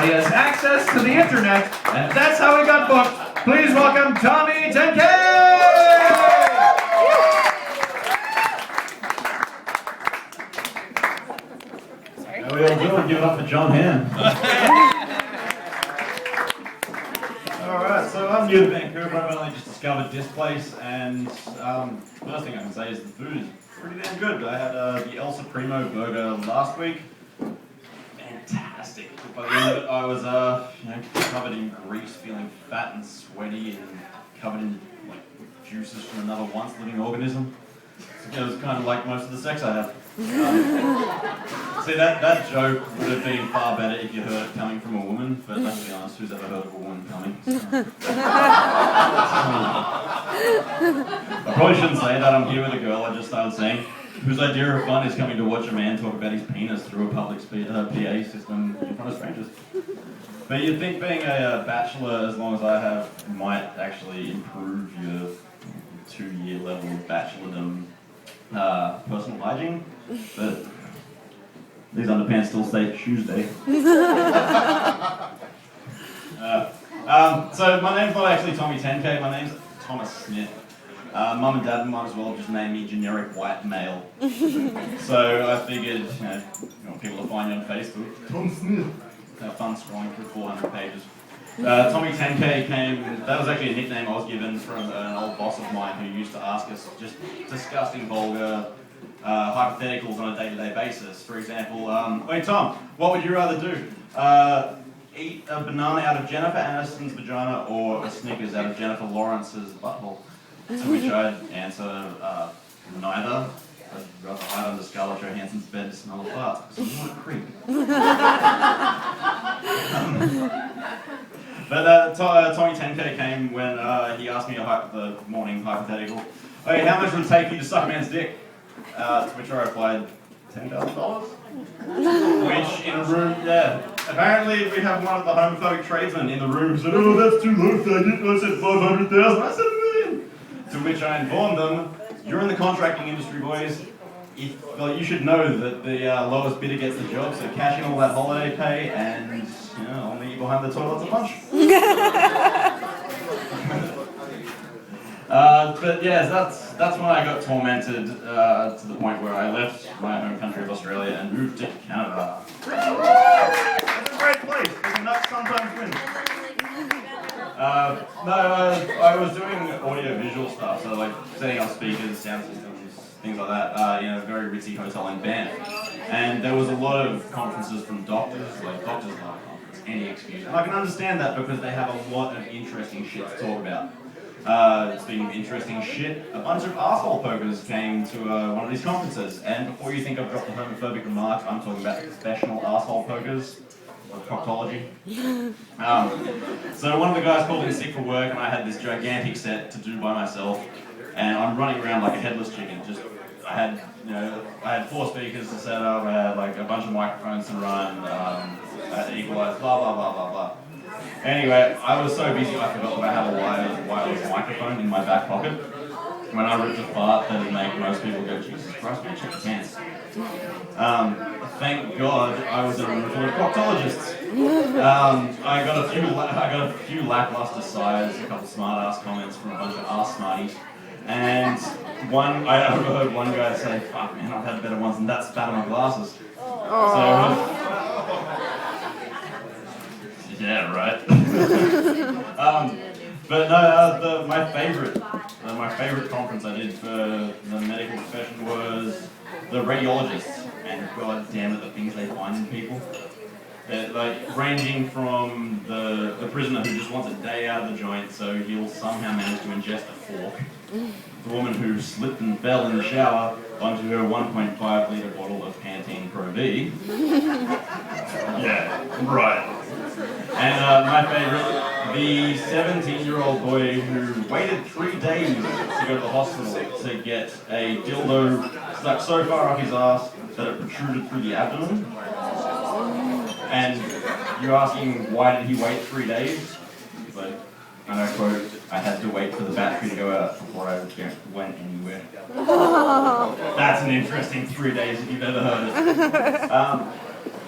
He has access to the internet, and that's how he got booked. Please welcome Tommy Tenkay! How we all doing? Give it up for John Ham. Alright, so I'm new to Vancouver. I've only just discovered Displace, and first thing I can say is the food is pretty damn good. I had the El Supremo burger last week. Fantastic. By the end of it, I was covered in grease, feeling fat and sweaty, and covered in juices from another once-living organism. It was kind of like most of the sex I had. See, that joke would have been far better if you heard it coming from a woman, but let's be honest, who's ever heard of a woman coming? So. I probably shouldn't say that. I'm here with a girl I just started saying, whose idea of fun is coming to watch a man talk about his penis through a public PA system in front of strangers. But you'd think being a bachelor, as long as I have, might actually improve your 2-year level of bachelordom personal hygiene, but these underpants still say Tuesday. So my name's not actually Tommy Tenkay, my name's Thomas Smith. Mum and Dad might as well just name me generic white male. So I figured, you want people to find you on Facebook, Tom Smith. Have fun scrolling through 400 pages. Tommy Tenkay came, that was actually a nickname I was given from an old boss of mine who used to ask us just disgusting, vulgar hypotheticals on a day-to-day basis. For example, hey Tom, what would you rather do? Eat a banana out of Jennifer Aniston's vagina or a Snickers out of Jennifer Lawrence's butthole? To which I'd answer, neither. I'd rather hide under Scarlett Johansson's bed to smell a fart, because I'm not a creep. But Tommy Tenkay came when he asked me the morning hypothetical, okay, how much would it take you to suck a man's dick? To which I replied, $10,000? Which in a room, apparently we have one of the homophobic tradesmen in the room who said, oh, that's too low, faggot. I said 500,000, I said $1 million. To which I informed them, you're in the contracting industry, boys. You should know that the lowest bidder gets the job, so cash in all that holiday pay and I'll meet you behind the toilets at lunch. But yeah, that's when I got tormented to the point where I left my home country of Australia and moved to Canada. It's a great place, the nuts sometimes win. I was doing audio-visual stuff, so like setting up speakers, sound systems, things like that, a very ritzy hotel in Banff. And there was a lot of conferences from doctors, like doctors love conference, any excuse. And I can understand that because they have a lot of interesting shit to talk about. Speaking of interesting shit, a bunch of arsehole pokers came to one of these conferences. And before you think I've dropped a homophobic remark, I'm talking about professional arsehole pokers. Proctology. So one of the guys called in sick for work and I had this gigantic set to do by myself and I'm running around like a headless chicken. I had 4 speakers to set up, I had like a bunch of microphones to run, I had to equalize, blah blah blah blah blah. Anyway, I was so busy I forgot that I had a wireless microphone in my back pocket. When I ripped a fart, that'd make most people go, Jesus Christ, man, check your pants. Thank God I was in a room full of proctologists. I got a few lackluster sighs, a couple smart-ass comments from a bunch of ass smarties, and I overheard one guy say, "Fuck man, I've had better ones than that spat on my glasses." So, yeah, right. But no, my favorite conference I did for the medical profession was the radiologists. And god damn it, the things they find in people. Ranging from the prisoner who just wants a day out of the joint so he'll somehow manage to ingest a fork. The woman who slipped and fell in the shower onto her 1.5 litre bottle of Pantene Pro V. Yeah, right. And my favourite, the 17-year-old boy who waited 3 days to go to the hospital to get a dildo stuck so far up his ass that it protruded through the abdomen. And you're asking, why did he wait 3 days? He's like, and I quote, I had to wait for the battery to go out before I went anywhere. That's an interesting 3 days if you've ever heard it.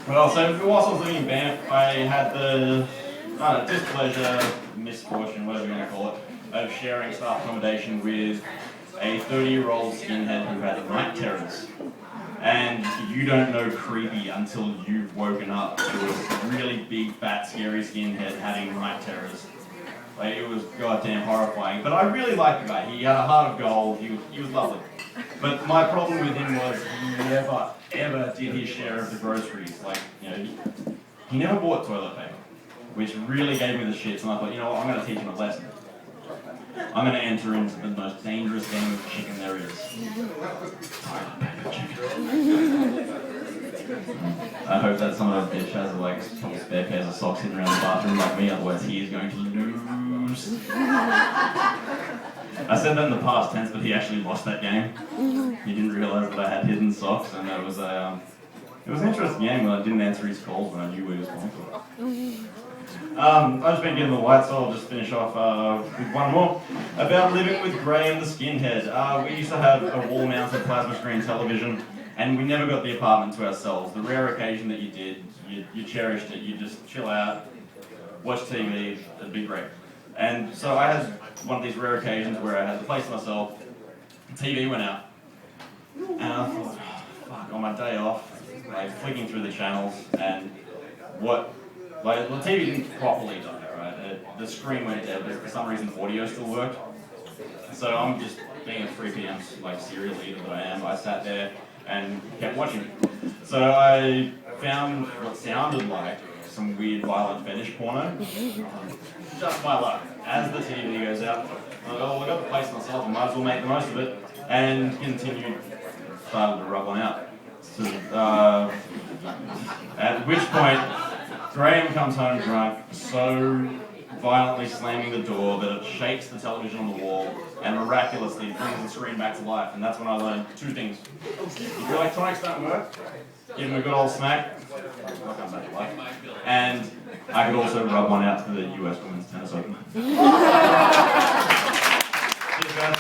Well, so whilst I was living in Banff, I had the displeasure, misfortune, whatever you want to call it, of sharing staff accommodation with a 30-year-old skinhead who had night terrors. And you don't know creepy until you've woken up to a really big, fat, scary skinhead having night terrors. Like, it was goddamn horrifying. But I really liked the guy. He had a heart of gold. He was lovely. But my problem with him was he never, ever did his share of the groceries. Like, you know, he never bought toilet paper, which really gave me the shits. And I thought, you know what, I'm going to teach him a lesson. I'm going to enter into the most dangerous game of chicken there is. Toilet paper chicken. I hope that some of that bitch has like a couple spare pairs of socks in around the bathroom like me, otherwise he is going to lose. I said that in the past tense, but he actually lost that game. He didn't realise that I had hidden socks, and it was an interesting game when I didn't answer his calls when I knew he was calling for. I've just been getting the light, so I'll just finish off with one more. About living with Graham the skinhead. We used to have a wall-mounted plasma screen television, and we never got the apartment to ourselves. The rare occasion that you did, you cherished it. You just chill out, watch TV, it'd be great. And so I had one of these rare occasions where I had the place to myself, the TV went out, and I thought, oh, fuck, on my day off, like flicking through the channels, and the TV didn't properly die, right? The screen went dead, but for some reason audio still worked. So I'm just being a 3 p.m. like serial eater that I am, I sat there and kept watching it. So I found what sounded like some weird violent fetish porno. Just by luck, as the TV goes out, I got the place myself, I might as well make the most of it, and started to rub one out. So, at which point, Graham comes home drunk, so violently slamming the door that it shakes the television on the wall and miraculously brings the screen back to life. And that's when I learned two things. If your electronics don't work, give them a good old smack, I'll come back to life. And I could also rub one out to the US Women's Tennis Open. Cheers, guys.